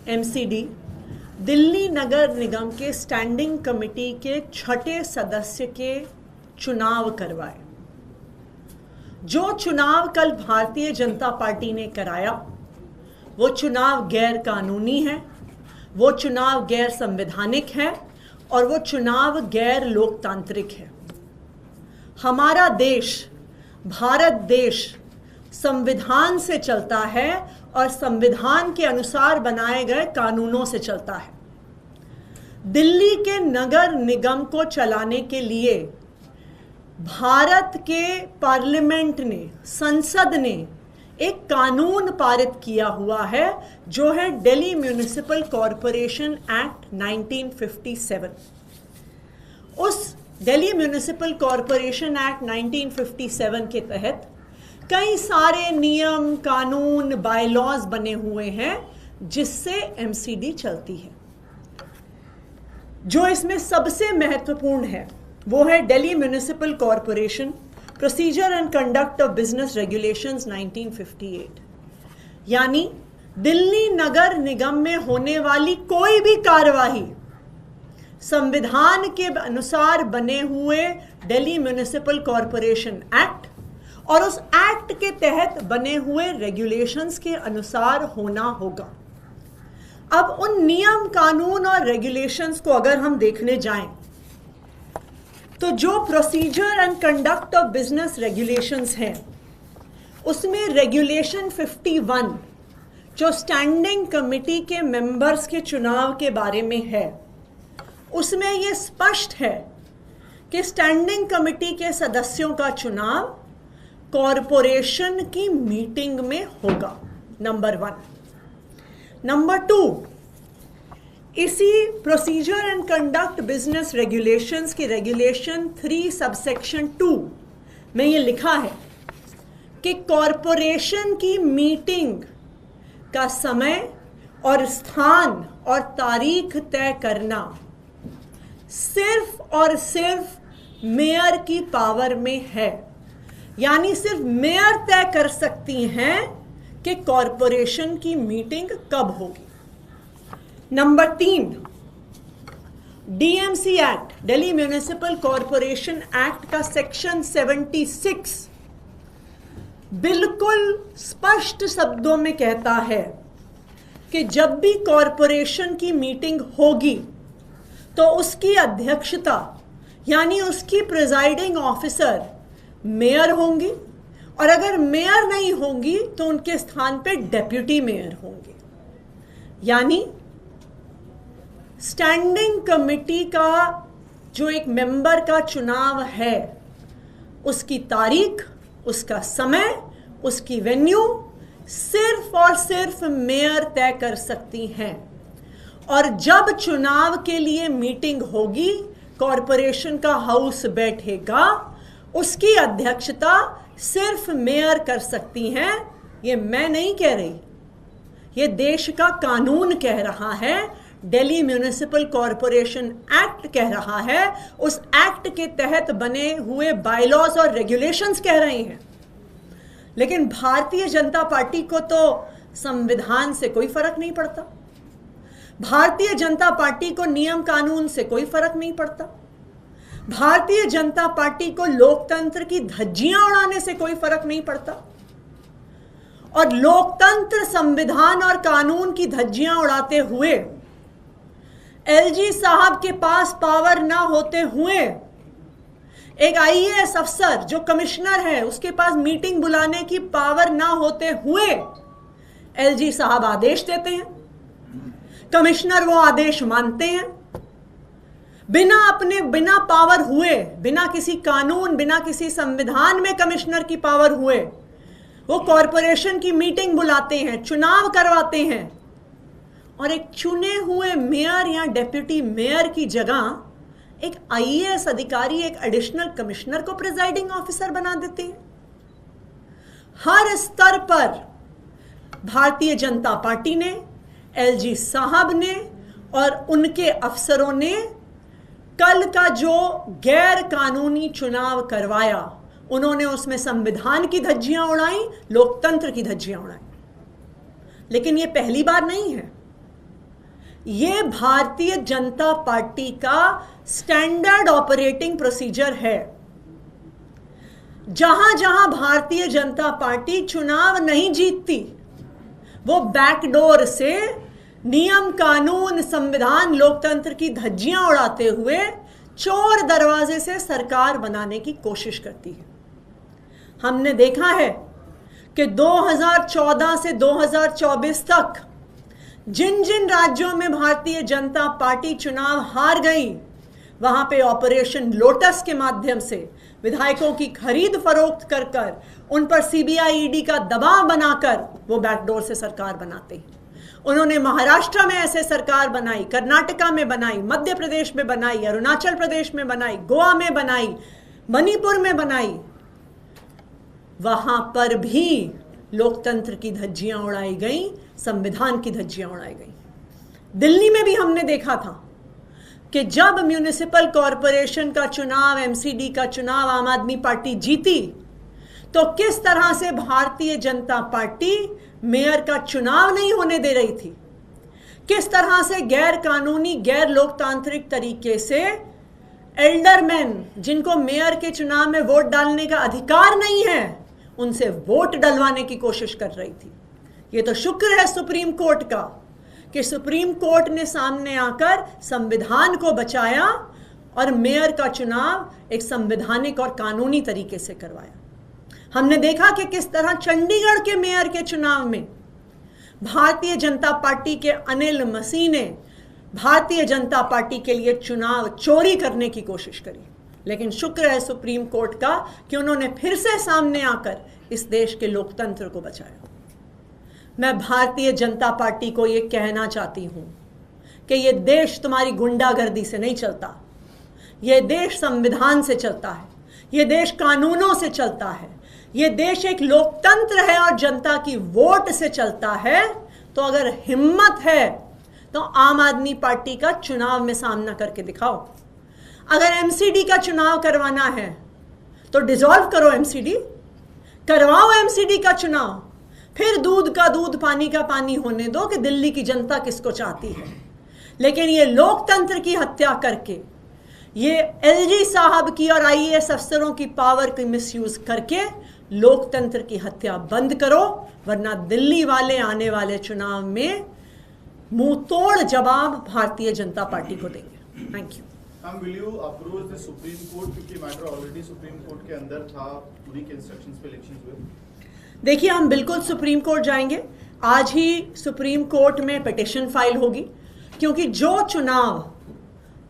MCD Delhi नगर निगम के standing committee के छठे सदस्य के चुनाव करवाए। जो चुनाव कल भारतीय जनता पार्टी ने कराया वो चुनाव गैर कानूनी है, वो चुनाव गैर संवैधानिक है और वो चुनाव गैर लोकतांत्रिक है। हमारा देश, भारत देश संविधान से चलता है और संविधान के अनुसार बनाए गए कानूनों से चलता है। दिल्ली के नगर निगम को चलाने के लिए भारत के पार्लियामेंट ने, संसद ने एक कानून पारित किया हुआ है जो है दिल्ली म्युनिसिपल कॉरपोरेशन एक्ट 1957। उस दिल्ली म्युनिसिपल कॉरपोरेशन एक्ट 1957 के तहत कई सारे नियम, कानून, बायलॉज बने हुए हैं जिससे एमसीडी चलती है। जो इसमें सबसे महत्वपूर्ण है वो है Delhi municipal corporation procedure and conduct of business regulations 1958। यानी दिल्ली नगर निगम में होने वाली कोई भी कार्यवाही संविधान के अनुसार बने हुए दिल्ली म्युनिसिपल कॉरपोरेशन एक्ट और उस एक्ट के तहत बने हुए रेगुलेशंस के अनुसार होना होगा। अब उन नियम, कानून और रेगुलेशंस को अगर हम देखने जाएं तो जो procedure and conduct of business regulations हैं उसमें रेगुलेशन 51 जो स्टैंडिंग कमेटी के मेंबर्स के चुनाव के बारे में है, उसमें यह स्पष्ट है कि स्टैंडिंग कमेटी के सदस्यों का चुनाव कॉरपोरेशन की मीटिंग में होगा, नंबर 1। नंबर 2, इसी procedure and conduct business regulations की रेगुलेशन 3 सबसेक्शन 2 में ये लिखा है कि कॉरपोरेशन की मीटिंग का समय और स्थान और तारीख तय करना सिर्फ और सिर्फ मेयर की पावर में है। यानी सिर्फ मेयर तय कर सकती हैं कि कॉरपोरेशन की मीटिंग कब होगी। Number 3, DMC act, Delhi municipal corporation act का सेक्शन 76 बिल्कुल स्पष्ट शब्दों में कहता है कि जब भी कॉरपोरेशन की मीटिंग होगी तो उसकी अध्यक्षता यानी उसकी प्रिजाइडिंग ऑफिसर मेयर होंगी और अगर मेयर नहीं होंगी तो उनके स्थान पे डेप्यूटी मेयर होंगे। यानी स्टैंडिंग कमेटी का जो एक मेंबर का चुनाव है उसकी तारीख, उसका समय, उसकी वेन्यू सिर्फ और सिर्फ मेयर तय कर सकती हैं। और जब चुनाव के लिए मीटिंग होगी, कॉरपोरेशन का हाउस बैठेगा, उसकी अध्यक्षता सिर्फ मेयर कर सकती हैं। ये मैं नहीं कह रही, ये देश का कानून कह रहा है, दिल्ली म्युनिसिपल कॉरपोरेशन एक्ट कह रहा है, उस एक्ट के तहत बने हुए बायलॉज और रेगुलेशंस कह रहे हैं। लेकिन भारतीय जनता पार्टी को तो संविधान से कोई फर्क नहीं पड़ता, भारतीय जनता पार्टी को नियम कानून से कोई फर्क नहीं पड़ता, भारतीय जनता पार्टी को लोकतंत्र की धज्जियां उड़ाने से कोई फर्क नहीं पड़ता। और लोकतंत्र, संविधान और कानून की धज्जियां उड़ाते हुए एलजी साहब के पास पावर ना होते हुए एक आईएएस अफसर जो कमिश्नर है उसके पास मीटिंग बुलाने की पावर ना होते हुए एलजी साहब आदेश देते हैं, कमिश्नर वो आदेश मानते हैं, बिना पावर हुए, बिना किसी कानून, बिना किसी संविधान में कमिश्नर की पावर हुए वो कॉरपोरेशन की मीटिंग बुलाते हैं, चुनाव करवाते हैं और एक चुने हुए मेयर या डेप्यूटी मेयर की जगह एक आईएएस अधिकारी, एक एडिशनल कमिश्नर को प्रिजाइडिंग ऑफिसर बना देते हैं। हर स्तर पर भारतीय जनता पार्टी ने, एलजी साहब ने और उनके अफसरों ने कल का जो गैर कानूनी चुनाव करवाया, उन्होंने उसमें संविधान की धज्जियां उड़ाई, लोकतंत्र की धज्जियां उड़ाई। लेकिन ये पहली बार नहीं है। ये भारतीय जनता पार्टी का स्टैंडर्ड ऑपरेटिंग प्रोसीजर है। जहां जहां भारतीय जनता पार्टी चुनाव नहीं जीतती, वो बैकडोर से नियम कानून संविधान लोकतंत्र की धज्जियां उड़ाते हुए चोर दरवाजे से सरकार बनाने की कोशिश करती है। हमने देखा है कि 2014 से 2024 तक जिन जिन राज्यों में भारतीय जनता पार्टी चुनाव हार गई, वहां पे ऑपरेशन लोटस के माध्यम से विधायकों की खरीद फरोख्त कर कर उन पर सीबीआई ईडी का दबाव बनाकर वो बैकडोर से सरकार बनाते हैं। उन्होंने महाराष्ट्र में ऐसे सरकार बनाई, कर्नाटका में बनाई, मध्य प्रदेश में बनाई, अरुणाचल प्रदेश में बनाई, गोवा में बनाई, मणिपुर में बनाई। वहां पर भी लोकतंत्र की धज्जियां उड़ाई गई, संविधान की धज्जियां उड़ाई गई। दिल्ली में भी हमने देखा था कि जब म्यूनिसिपल कॉरपोरेशन का चुनाव, एमसीडी का चुनाव आम आदमी पार्टी जीती, तो किस तरह से भारतीय जनता पार्टी मेयर का चुनाव नहीं होने दे रही थी, किस तरह से गैर कानूनी, गैर लोकतांत्रिक तरीके से एल्डरमैन, जिनको मेयर के चुनाव में वोट डालने का अधिकार नहीं है, उनसे वोट डलवाने की कोशिश कर रही थी। ये तो शुक्र है सुप्रीम कोर्ट का कि सुप्रीम कोर्ट ने सामने आकर संविधान को बचाया और मेयर का चुनाव एक संवैधानिक और कानूनी तरीके से करवाया। हमने देखा कि किस तरह चंडीगढ़ के मेयर के चुनाव में भारतीय जनता पार्टी के अनिल मसीह ने भारतीय जनता पार्टी के लिए चुनाव चोरी करने की कोशिश करी, लेकिन शुक्र है सुप्रीम कोर्ट का कि उन्होंने फिर से सामने आकर इस देश के लोकतंत्र को बचाया। मैं भारतीय जनता पार्टी को ये कहना चाहती हूं कि ये देश तुम्हारी गुंडागर्दी से नहीं चलता, ये देश संविधान से चलता है, ये देश कानूनों से चलता है, ये देश एक लोकतंत्र है और जनता की वोट से चलता है। तो अगर हिम्मत है तो आम आदमी पार्टी का चुनाव में सामना करके दिखाओ। अगर एमसीडी का चुनाव करवाना है तो डिसॉल्व करो एमसीडी, करवाओ एमसीडी का चुनाव, फिर दूध का दूध पानी का पानी होने दो कि दिल्ली की जनता किसको चाहती है। लेकिन ये लोकतंत्र की हत्या करके, ये एलजी साहब की और आईएएस अफसरों की पावर की मिसयूज करके लोकतंत्र की हत्या बंद करो, वरना दिल्ली वाले आने वाले चुनाव में मुंह तोड़ जवाब भारतीय जनता पार्टी को देंगे। Thank you. Will you approach the Supreme Court क्योंकि मैटर ऑलरेडी सुप्रीम कोर्ट के अंदर था, उन्हीं के इंस्ट्रक्शंस पे इलेक्शंस हुए? देखिए, हम बिल्कुल सुप्रीम कोर्ट जाएंगे। आज ही सुप्रीम कोर्ट में पिटीशन फाइल होगी, क्योंकि जो चुनाव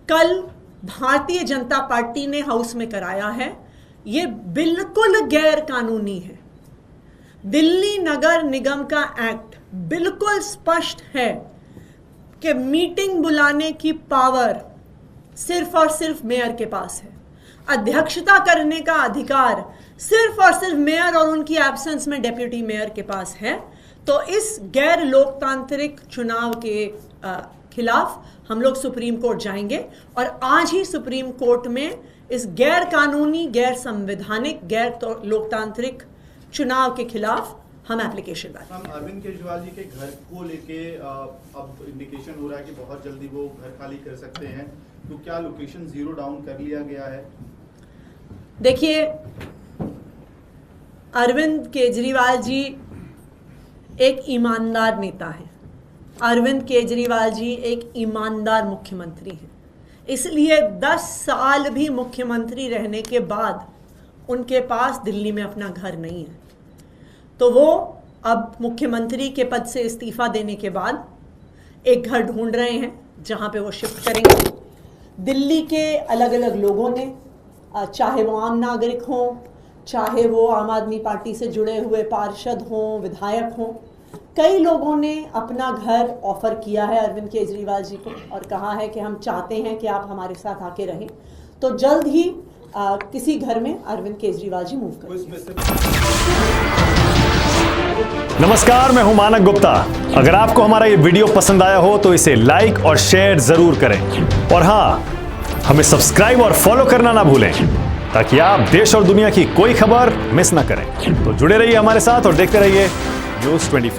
कल भारतीय जनता पार्टी ने हाउस में कराया है, ये बिल्कुल गैर कानूनी है। दिल्ली नगर निगम का एक्ट बिल्कुल स्पष्ट है कि मीटिंग बुलाने की पावर सिर्फ और सिर्फ मेयर के पास है, अध्यक्षता करने का अधिकार सिर्फ और सिर्फ मेयर और उनकी एब्सेंस में डेप्यूटी मेयर के पास है। तो इस गैर लोकतांत्रिक चुनाव के खिलाफ हम लोग सुप्रीम कोर्ट जाएंगे और आज ही सुप्रीम कोर्ट में इस गैर कानूनी, गैर संवैधानिक, गैर लोकतांत्रिक चुनाव के खिलाफ हम एप्लीकेशन डालेंगे। अरविंद केजरीवाल जी के घर को लेके अब इंडिकेशन हो रहा है कि बहुत जल्दी वो घर खाली कर सकते हैं, तो क्या लोकेशन जीरो डाउन कर लिया गया है? देखिए, अरविंद केजरीवाल जी एक ईमानदार नेता हैं। अरविंद केजरीवाल जी एक ईमानदार मुख्यमंत्री हैं। इसलिए 10 साल भी मुख्यमंत्री रहने के बाद उनके पास दिल्ली में अपना घर नहीं है। तो वो अब मुख्यमंत्री के पद से इस्तीफा देने के बाद एक घर ढूंढ रहे हैं जहां पे वो शिफ्ट करेंगे। दिल्ली के अलग अलग लोगों ने, चाहे वो आम नागरिक हों, चाहे वो आम आदमी पार्टी से जुड़े हुए पार्षद हों, विधायक हों, कई लोगों ने अपना घर ऑफर किया है अरविंद केजरीवाल जी को और कहा है कि हम चाहते हैं कि आप हमारे साथ आके रहें। तो जल्द ही किसी घर में अरविंद केजरीवाल जी मूव करेंगे। नमस्कार, मैं हूं मानक गुप्ता। अगर आपको हमारा ये वीडियो पसंद आया हो तो इसे लाइक और शेयर जरूर करें और हाँ, हमें सब्सक्राइब और फॉलो करना ना भूलें ताकि आप देश और दुनिया की कोई खबर मिस ना करें। तो जुड़े रहिए हमारे साथ और देखते रहिए न्यूज़ 24।